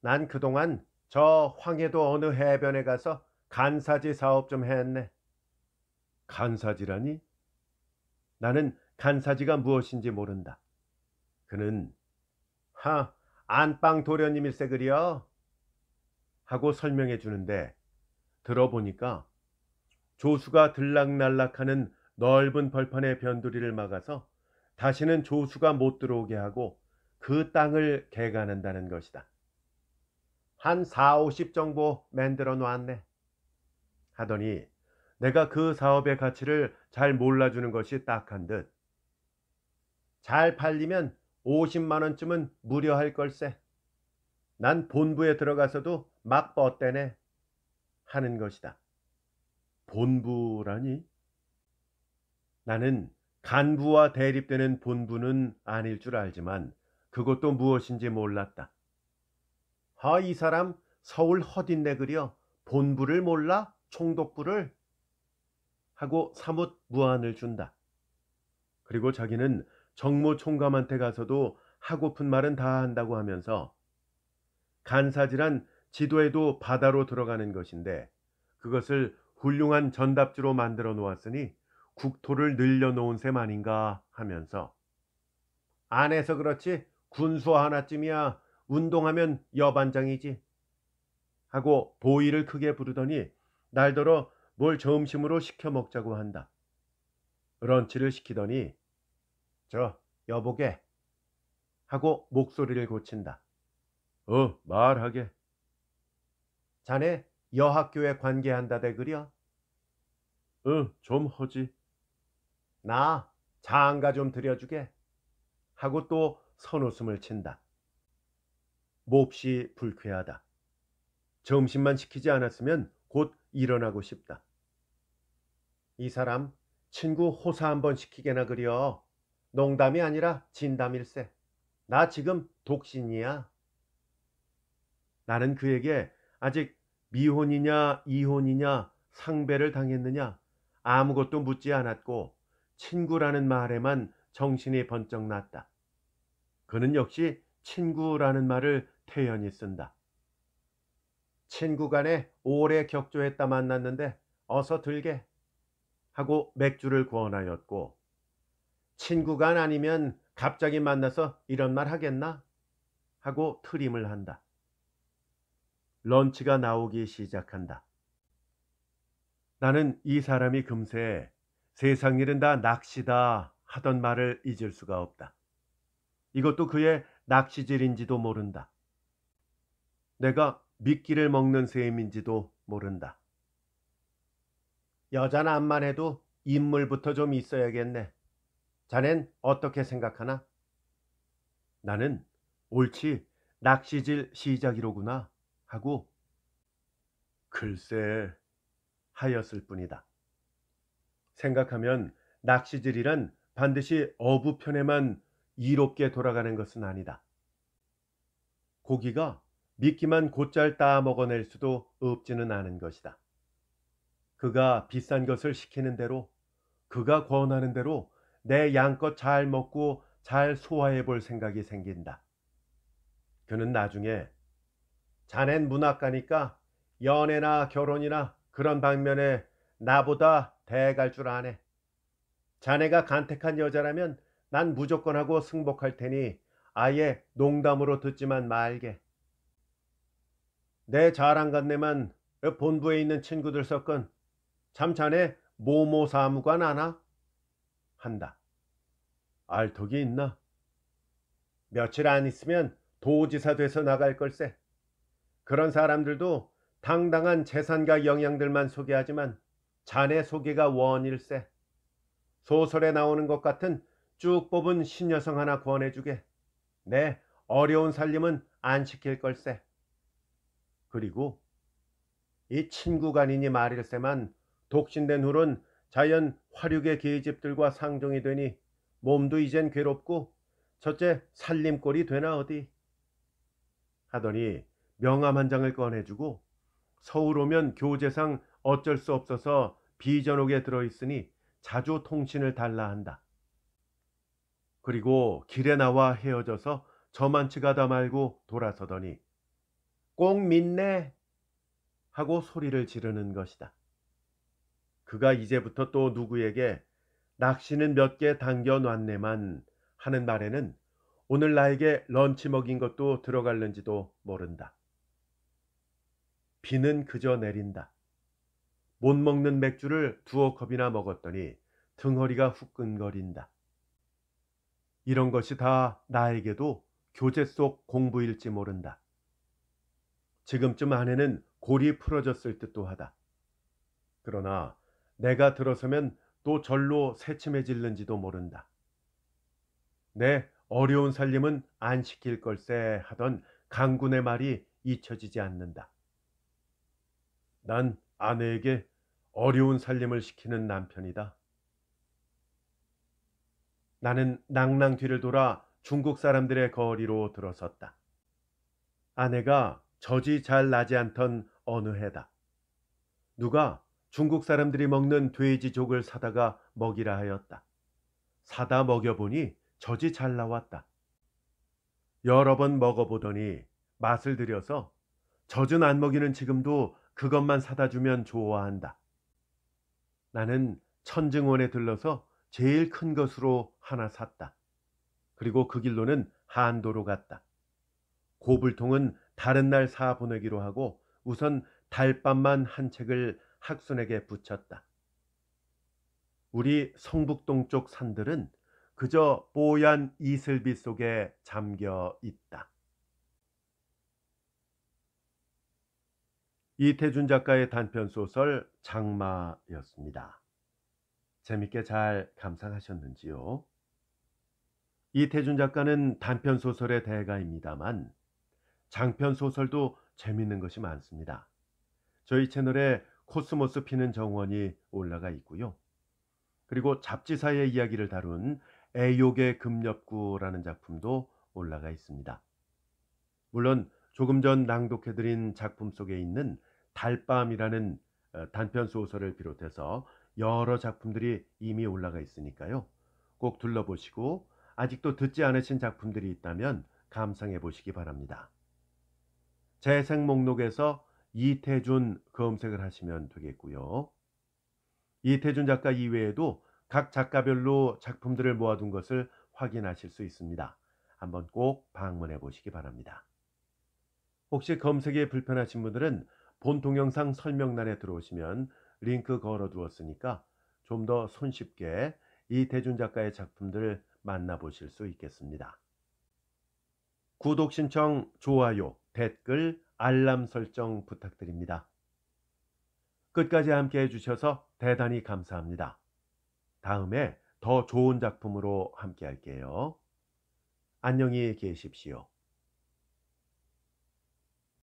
난 그동안 저 황해도 어느 해변에 가서 간사지 사업 좀 했네. 간사지라니? 나는 간사지가 무엇인지 모른다. 그는 안방 도련님일세 그려 하고 설명해 주는데 들어보니까 조수가 들락날락하는 넓은 벌판의 변두리를 막아서 다시는 조수가 못 들어오게 하고 그 땅을 개간한다는 것이다. 한 4, 50 정도 만들어 놨네. 하더니 내가 그 사업의 가치를 잘 몰라주는 것이 딱한 듯 잘 팔리면 50만 원쯤은 무료할 걸세. 난 본부에 들어가서도 막 뻗대네 하는 것이다. 본부라니? 나는 간부와 대립되는 본부는 아닐 줄 알지만 그것도 무엇인지 몰랐다. 이 사람 서울 헛인네 그려 본부를 몰라? 총독부를? 하고 사뭇 무안을 준다. 그리고 자기는 정무총감한테 가서도 하고픈 말은 다 한다고 하면서 간사지란 지도에도 바다로 들어가는 것인데 그것을 훌륭한 전답지로 만들어 놓았으니 국토를 늘려놓은 셈 아닌가 하면서 안 해서 그렇지 군수 하나쯤이야 운동하면 여반장이지 하고 보위를 크게 부르더니 날더러 뭘 점심으로 시켜 먹자고 한다. 런치를 시키더니 저 여보게 하고 목소리를 고친다. 말하게. 자네 여학교에 관계한다대 그려? 좀 허지. 나 장가 좀 들여주게 하고 또 선웃음을 친다. 몹시 불쾌하다. 점심만 시키지 않았으면 곧 일어나고 싶다. 이 사람 친구 호사 한번 시키게나 그려. 농담이 아니라 진담일세. 나 지금 독신이야. 나는 그에게 아직 미혼이냐 이혼이냐 상배를 당했느냐 아무것도 묻지 않았고 친구라는 말에만 정신이 번쩍 났다. 그는 역시 친구라는 말을 태연히 쓴다. 친구 간에 오래 격조했다 만났는데 어서 들게 하고 맥주를 권하였고 친구 간 아니면 갑자기 만나서 이런 말 하겠나 하고 트림을 한다. 런치가 나오기 시작한다. 나는 이 사람이 금세 세상 일은 다 낚시다 하던 말을 잊을 수가 없다. 이것도 그의 낚시질인지도 모른다. 내가 미끼를 먹는 셈인지도 모른다. 여자 남만 해도 인물부터 좀 있어야겠네. 자넨 어떻게 생각하나? 나는 옳지 낚시질 시작이로구나 하고 글쎄 하였을 뿐이다. 생각하면 낚시질이란 반드시 어부편에만 이롭게 돌아가는 것은 아니다. 고기가 미끼만 곧잘 따 먹어낼 수도 없지는 않은 것이다. 그가 비싼 것을 시키는 대로 그가 권하는 대로 내 양껏 잘 먹고 잘 소화해 볼 생각이 생긴다. 그는 나중에 자넨 문학가니까 연애나 결혼이나 그런 방면에 나보다 대갈 줄 아네. 자네가 간택한 여자라면 난 무조건 하고 승복할 테니 아예 농담으로 듣지만 말게. 내 자랑 같네만 본부에 있는 친구들 섞은 참 자네 모모 사무관 아나? 한다. 알턱이 있나? 며칠 안 있으면 도지사 돼서 나갈 걸세. 그런 사람들도 당당한 재산가 영향들만 소개하지만 자네 소개가 원일세. 소설에 나오는 것 같은 쭉 뽑은 신여성 하나 권해주게. 내 어려운 살림은 안 시킬 걸세. 그리고 이 친구간이니 말일세만 독신된 훌은 자연 화륙의 계집들과 상종이 되니 몸도 이젠 괴롭고 첫째 살림꼴이 되나 어디 하더니 명함 한 장을 꺼내주고 서울 오면 교제상 어쩔 수 없어서 비전옥에 들어있으니 자주 통신을 달라 한다. 그리고 길에 나와 헤어져서 저만치 가다 말고 돌아서더니 꼭 믿네 하고 소리를 지르는 것이다. 그가 이제부터 또 누구에게 낚시는 몇 개 당겨놨네만 하는 말에는 오늘 나에게 런치 먹인 것도 들어갈는지도 모른다. 비는 그저 내린다. 못 먹는 맥주를 두어 컵이나 먹었더니 등허리가 후끈거린다. 이런 것이 다 나에게도 교재 속 공부일지 모른다. 지금쯤 아내는 골이 풀어졌을 듯도 하다. 그러나 내가 들어서면 또 절로 새침해질는지도 모른다. 내 어려운 살림은 안 시킬 걸세 하던 강군의 말이 잊혀지지 않는다. 난 아내에게 어려운 살림을 시키는 남편이다. 나는 낭랑 뒤를 돌아 중국 사람들의 거리로 들어섰다. 아내가 젖이 잘 나지 않던 어느 해다. 누가 중국 사람들이 먹는 돼지족을 사다가 먹이라 하였다. 사다 먹여보니 젖이 잘 나왔다. 여러 번 먹어보더니 맛을 들여서 젖은 안 먹이는 지금도 그것만 사다 주면 좋아한다. 나는 천증원에 들러서 제일 큰 것으로 하나 샀다. 그리고 그 길로는 한도로 갔다. 고불통은 다른 날 사 보내기로 하고 우선 달밤만 한 책을 학순에게 붙였다. 우리 성북동 쪽 산들은 그저 뽀얀 이슬빛 속에 잠겨 있다. 이태준 작가의 단편소설 장마였습니다. 재밌게 잘 감상하셨는지요? 이태준 작가는 단편소설의 대가입니다만 장편소설도 재밌는 것이 많습니다. 저희 채널에 코스모스 피는 정원이 올라가 있고요. 그리고 잡지사의 이야기를 다룬 애욕의 금엽구라는 작품도 올라가 있습니다. 물론 조금 전 낭독해드린 작품 속에 있는 달밤이라는 단편소설을 비롯해서 여러 작품들이 이미 올라가 있으니까요. 꼭 둘러보시고 아직도 듣지 않으신 작품들이 있다면 감상해 보시기 바랍니다. 재생 목록에서 이태준 검색을 하시면 되겠고요. 이태준 작가 이외에도 각 작가별로 작품들을 모아둔 것을 확인하실 수 있습니다. 한번 꼭 방문해 보시기 바랍니다. 혹시 검색이 불편하신 분들은 본 동영상 설명란에 들어오시면 링크 걸어 두었으니까 좀 더 손쉽게 이태준 작가의 작품들 만나보실 수 있겠습니다. 구독 신청, 좋아요, 댓글, 알람 설정 부탁드립니다. 끝까지 함께 해주셔서 대단히 감사합니다. 다음에 더 좋은 작품으로 함께 할게요. 안녕히 계십시오.